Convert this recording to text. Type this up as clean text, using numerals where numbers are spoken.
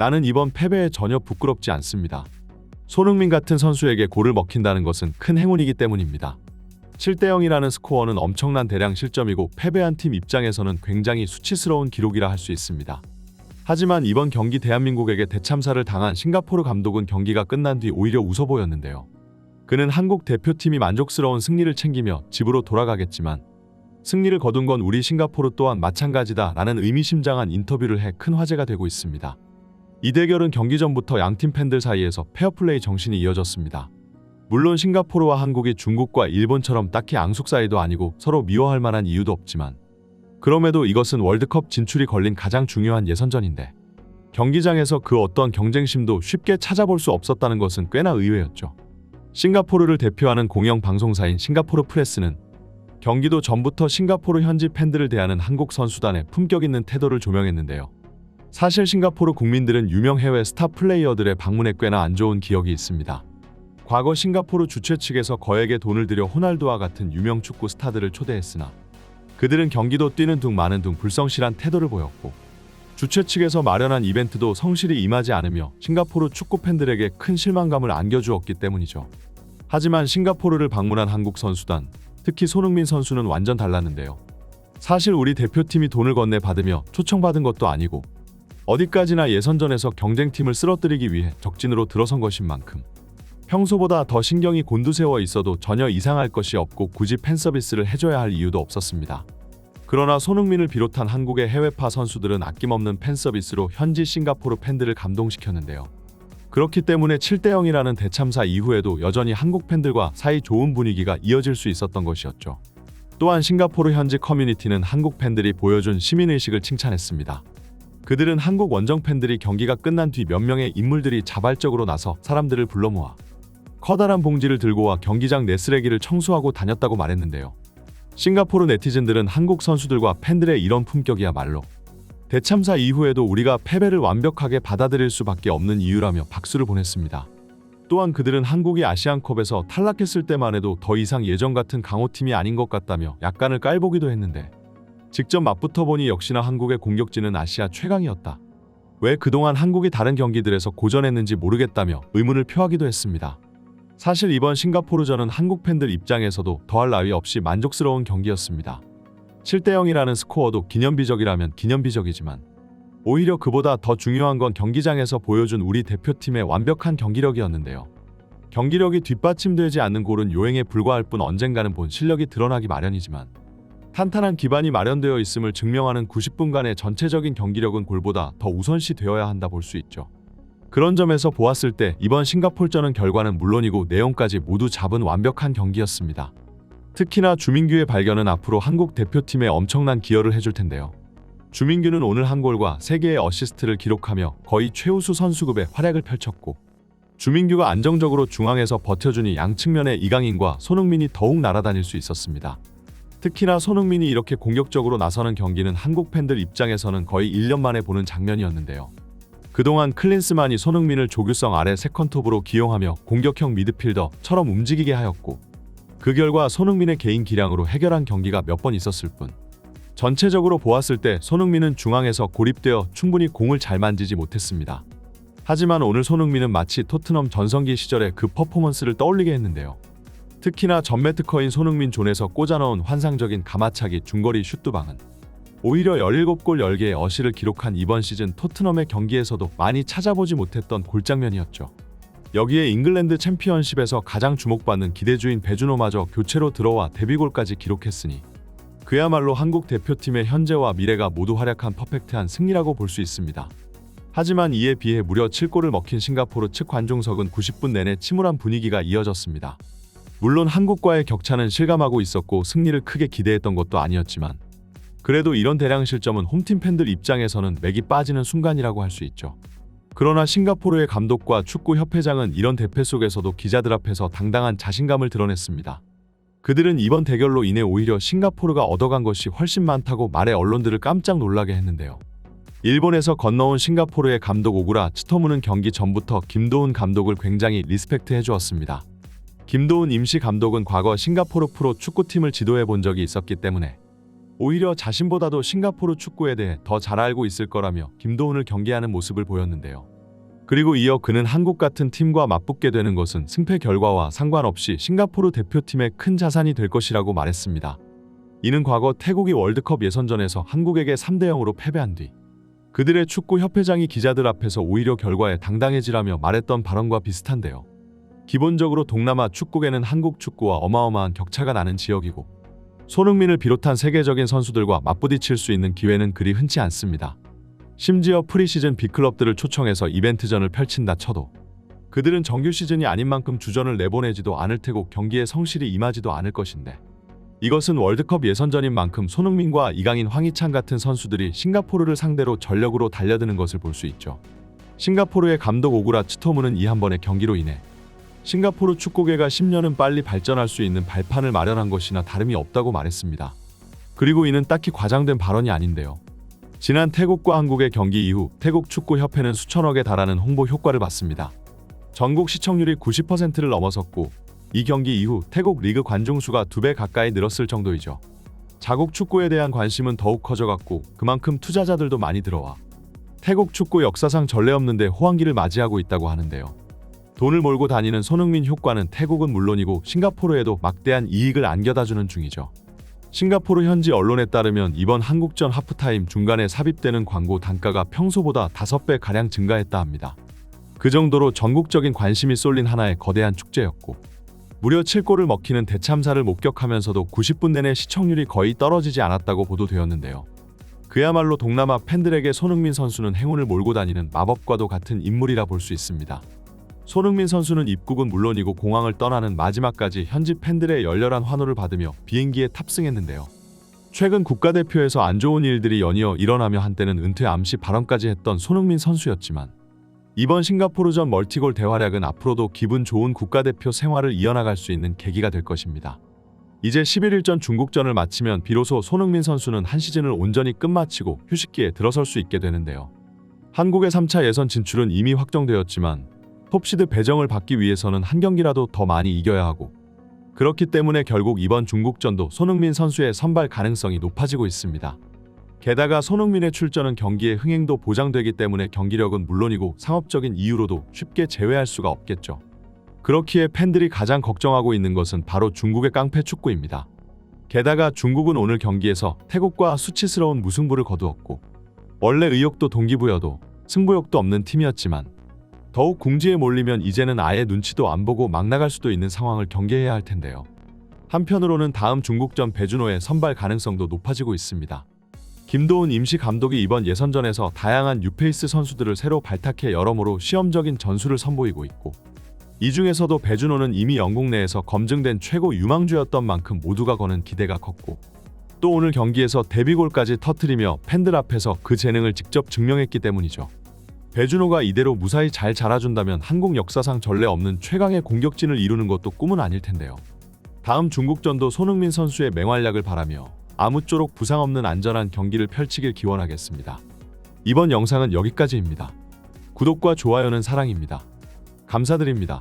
나는 이번 패배에 전혀 부끄럽지 않습니다. 손흥민 같은 선수에게 골을 먹힌다는 것은 큰 행운이기 때문입니다. 7대0이라는 스코어는 엄청난 대량 실점이고 패배한 팀 입장에서는 굉장히 수치스러운 기록이라 할 수 있습니다. 하지만 이번 경기 대한민국에게 대참사를 당한 싱가포르 감독은 경기가 끝난 뒤 오히려 웃어 보였는데요. 그는 한국 대표팀이 만족스러운 승리를 챙기며 집으로 돌아가겠지만 승리를 거둔 건 우리 싱가포르 또한 마찬가지다 라는 의미심장한 인터뷰를 해 큰 화제가 되고 있습니다. 이 대결은 경기 전부터 양팀 팬들 사이에서 페어플레이 정신이 이어졌습니다. 물론 싱가포르와 한국이 중국과 일본처럼 딱히 앙숙 사이도 아니고 서로 미워할 만한 이유도 없지만 그럼에도 이것은 월드컵 진출이 걸린 가장 중요한 예선전인데 경기장에서 그 어떤 경쟁심도 쉽게 찾아볼 수 없었다는 것은 꽤나 의외였죠. 싱가포르를 대표하는 공영 방송사인 싱가포르 프레스는 경기도 전부터 싱가포르 현지 팬들을 대하는 한국 선수단의 품격 있는 태도를 조명했는데요. 사실 싱가포르 국민들은 유명 해외 스타 플레이어들의 방문에 꽤나 안 좋은 기억이 있습니다. 과거 싱가포르 주최 측에서 거액의 돈을 들여 호날두와 같은 유명 축구 스타들을 초대했으나 그들은 경기도 뛰는 둥 마는 둥 불성실한 태도를 보였고 주최 측에서 마련한 이벤트도 성실히 임하지 않으며 싱가포르 축구 팬들에게 큰 실망감을 안겨주었기 때문이죠. 하지만 싱가포르를 방문한 한국 선수단, 특히 손흥민 선수는 완전 달랐는데요. 사실 우리 대표팀이 돈을 건네 받으며 초청받은 것도 아니고 어디까지나 예선전에서 경쟁팀을 쓰러뜨리기 위해 적진으로 들어선 것인 만큼 평소보다 더 신경이 곤두세워 있어도 전혀 이상할 것이 없고 굳이 팬서비스를 해줘야 할 이유도 없었습니다. 그러나 손흥민을 비롯한 한국의 해외파 선수들은 아낌없는 팬서비스로 현지 싱가포르 팬들을 감동시켰는데요. 그렇기 때문에 7대0이라는 대참사 이후에도 여전히 한국 팬들과 사이 좋은 분위기가 이어질 수 있었던 것이었죠. 또한 싱가포르 현지 커뮤니티는 한국 팬들이 보여준 시민의식을 칭찬했습니다. 그들은 한국 원정 팬들이 경기가 끝난 뒤 몇 명의 인물들이 자발적으로 나서 사람들을 불러 모아 커다란 봉지를 들고 와 경기장 내 쓰레기를 청소하고 다녔다고 말했는데요. 싱가포르 네티즌들은 한국 선수들과 팬들의 이런 품격이야말로 대참사 이후에도 우리가 패배를 완벽하게 받아들일 수밖에 없는 이유라며 박수를 보냈습니다. 또한 그들은 한국이 아시안컵에서 탈락했을 때만 해도 더 이상 예전 같은 강호팀이 아닌 것 같다며 약간을 깔보기도 했는데 직접 맞붙어 보니 역시나 한국의 공격진은 아시아 최강이었다. 왜 그동안 한국이 다른 경기들에서 고전했는지 모르겠다며 의문을 표하기도 했습니다. 사실 이번 싱가포르전은 한국 팬들 입장에서도 더할 나위 없이 만족스러운 경기였습니다. 7대0이라는 스코어도 기념비적이라면 기념비적이지만 오히려 그보다 더 중요한 건 경기장에서 보여준 우리 대표팀의 완벽한 경기력이었는데요. 경기력이 뒷받침되지 않는 골은 요행에 불과할 뿐 언젠가는 본 실력이 드러나기 마련이지만 탄탄한 기반이 마련되어 있음을 증명하는 90분간의 전체적인 경기력은 골보다 더 우선시 되어야 한다 볼 수 있죠. 그런 점에서 보았을 때 이번 싱가포르전은 결과는 물론이고 내용까지 모두 잡은 완벽한 경기였습니다. 특히나 주민규의 발견은 앞으로 한국 대표팀에 엄청난 기여를 해줄 텐데요. 주민규는 오늘 한 골과 3개의 어시스트를 기록하며 거의 최우수 선수급의 활약을 펼쳤고 주민규가 안정적으로 중앙에서 버텨주니 양측면의 이강인과 손흥민이 더욱 날아다닐 수 있었습니다. 특히나 손흥민이 이렇게 공격적으로 나서는 경기는 한국 팬들 입장에서는 거의 1년 만에 보는 장면이었는데요. 그동안 클린스만이 손흥민을 조규성 아래 세컨톱으로 기용하며 공격형 미드필더처럼 움직이게 하였고 그 결과 손흥민의 개인 기량으로 해결한 경기가 몇 번 있었을 뿐 전체적으로 보았을 때 손흥민은 중앙에서 고립되어 충분히 공을 잘 만지지 못했습니다. 하지만 오늘 손흥민은 마치 토트넘 전성기 시절의 그 퍼포먼스를 떠올리게 했는데요. 특히나 전매 특허인 손흥민 존에서 꽂아넣은 환상적인 가마차기 중거리 슛두방은 오히려 17골 10개의 어시를 기록한 이번 시즌 토트넘의 경기에서도 많이 찾아보지 못했던 골장면이었죠. 여기에 잉글랜드 챔피언십에서 가장 주목받는 기대주인 배준호마저 교체로 들어와 데뷔골까지 기록했으니 그야말로 한국 대표팀의 현재와 미래가 모두 활약한 퍼펙트한 승리라고 볼 수 있습니다. 하지만 이에 비해 무려 7골을 먹힌 싱가포르 측 관중석은 90분 내내 침울한 분위기가 이어졌습니다. 물론 한국과의 격차는 실감하고 있었고 승리를 크게 기대했던 것도 아니었지만 그래도 이런 대량 실점은 홈팀 팬들 입장에서는 맥이 빠지는 순간이라고 할 수 있죠. 그러나 싱가포르의 감독과 축구협회장은 이런 대패 속에서도 기자들 앞에서 당당한 자신감을 드러냈습니다. 그들은 이번 대결로 인해 오히려 싱가포르가 얻어간 것이 훨씬 많다고 말해 언론들을 깜짝 놀라게 했는데요. 일본에서 건너온 싱가포르의 감독 오구라 치토무는 경기 전부터 김도훈 감독을 굉장히 리스펙트 해주었습니다. 김도훈 임시 감독은 과거 싱가포르 프로 축구팀을 지도해 본 적이 있었기 때문에 오히려 자신보다도 싱가포르 축구에 대해 더 잘 알고 있을 거라며 김도훈을 경계하는 모습을 보였는데요. 그리고 이어 그는 한국 같은 팀과 맞붙게 되는 것은 승패 결과와 상관없이 싱가포르 대표팀의 큰 자산이 될 것이라고 말했습니다. 이는 과거 태국이 월드컵 예선전에서 한국에게 3대0으로 패배한 뒤 그들의 축구협회장이 기자들 앞에서 오히려 결과에 당당해지라며 말했던 발언과 비슷한데요. 기본적으로 동남아 축구계는 한국 축구와 어마어마한 격차가 나는 지역이고 손흥민을 비롯한 세계적인 선수들과 맞부딪힐 수 있는 기회는 그리 흔치 않습니다. 심지어 프리시즌 빅클럽들을 초청해서 이벤트전을 펼친다 쳐도 그들은 정규 시즌이 아닌 만큼 주전을 내보내지도 않을 테고 경기에 성실히 임하지도 않을 것인데 이것은 월드컵 예선전인 만큼 손흥민과 이강인, 황희찬 같은 선수들이 싱가포르를 상대로 전력으로 달려드는 것을 볼 수 있죠. 싱가포르의 감독 오구라 치토무는 이 한 번의 경기로 인해 싱가포르 축구계가 10년은 빨리 발전할 수 있는 발판을 마련한 것이나 다름이 없다고 말했습니다. 그리고 이는 딱히 과장된 발언이 아닌데요. 지난 태국과 한국의 경기 이후 태국 축구협회는 수천억에 달하는 홍보 효과를 봤습니다. 전국 시청률이 90%를 넘어섰고 이 경기 이후 태국 리그 관중수가 2배 가까이 늘었을 정도이죠. 자국 축구에 대한 관심은 더욱 커져갔고 그만큼 투자자들도 많이 들어와 태국 축구 역사상 전례 없는데 호황기를 맞이하고 있다고 하는데요. 돈을 몰고 다니는 손흥민 효과는 태국은 물론이고 싱가포르에도 막대한 이익을 안겨다주는 중이죠. 싱가포르 현지 언론에 따르면 이번 한국전 하프타임 중간에 삽입되는 광고 단가가 평소보다 5배가량 증가했다 합니다. 그 정도로 전국적인 관심이 쏠린 하나의 거대한 축제였고 무려 7골을 먹히는 대참사를 목격하면서도 90분 내내 시청률이 거의 떨어지지 않았다고 보도되었는데요. 그야말로 동남아 팬들에게 손흥민 선수는 행운을 몰고 다니는 마법과도 같은 인물이라 볼 수 있습니다. 손흥민 선수는 입국은 물론이고 공항을 떠나는 마지막까지 현지 팬들의 열렬한 환호를 받으며 비행기에 탑승했는데요. 최근 국가대표에서 안 좋은 일들이 연이어 일어나며 한때는 은퇴 암시 발언까지 했던 손흥민 선수였지만 이번 싱가포르전 멀티골 대활약은 앞으로도 기분 좋은 국가대표 생활을 이어나갈 수 있는 계기가 될 것입니다. 이제 11일전 중국전을 마치면 비로소 손흥민 선수는 한 시즌을 온전히 끝마치고 휴식기에 들어설 수 있게 되는데요. 한국의 3차 예선 진출은 이미 확정되었지만 톱시드 배정을 받기 위해서는 한 경기라도 더 많이 이겨야 하고 그렇기 때문에 결국 이번 중국전도 손흥민 선수의 선발 가능성이 높아지고 있습니다. 게다가 손흥민의 출전은 경기의 흥행도 보장되기 때문에 경기력은 물론이고 상업적인 이유로도 쉽게 제외할 수가 없겠죠. 그렇기에 팬들이 가장 걱정하고 있는 것은 바로 중국의 깡패 축구입니다. 게다가 중국은 오늘 경기에서 태국과 수치스러운 무승부를 거두었고 원래 의욕도 동기부여도 승부욕도 없는 팀이었지만 더욱 궁지에 몰리면 이제는 아예 눈치도 안 보고 막 나갈 수도 있는 상황을 경계해야 할 텐데요. 한편으로는 다음 중국전 배준호의 선발 가능성도 높아지고 있습니다. 김도훈 임시 감독이 이번 예선전에서 다양한 뉴페이스 선수들을 새로 발탁해 여러모로 시험적인 전술을 선보이고 있고 이 중에서도 배준호는 이미 영국 내에서 검증된 최고 유망주였던 만큼 모두가 거는 기대가 컸고 또 오늘 경기에서 데뷔골까지 터뜨리며 팬들 앞에서 그 재능을 직접 증명했기 때문이죠. 배준호가 이대로 무사히 잘 자라준다면 한국 역사상 전례 없는 최강의 공격진을 이루는 것도 꿈은 아닐 텐데요. 다음 중국전도 손흥민 선수의 맹활약을 바라며 아무쪼록 부상 없는 안전한 경기를 펼치길 기원하겠습니다. 이번 영상은 여기까지입니다. 구독과 좋아요는 사랑입니다. 감사드립니다.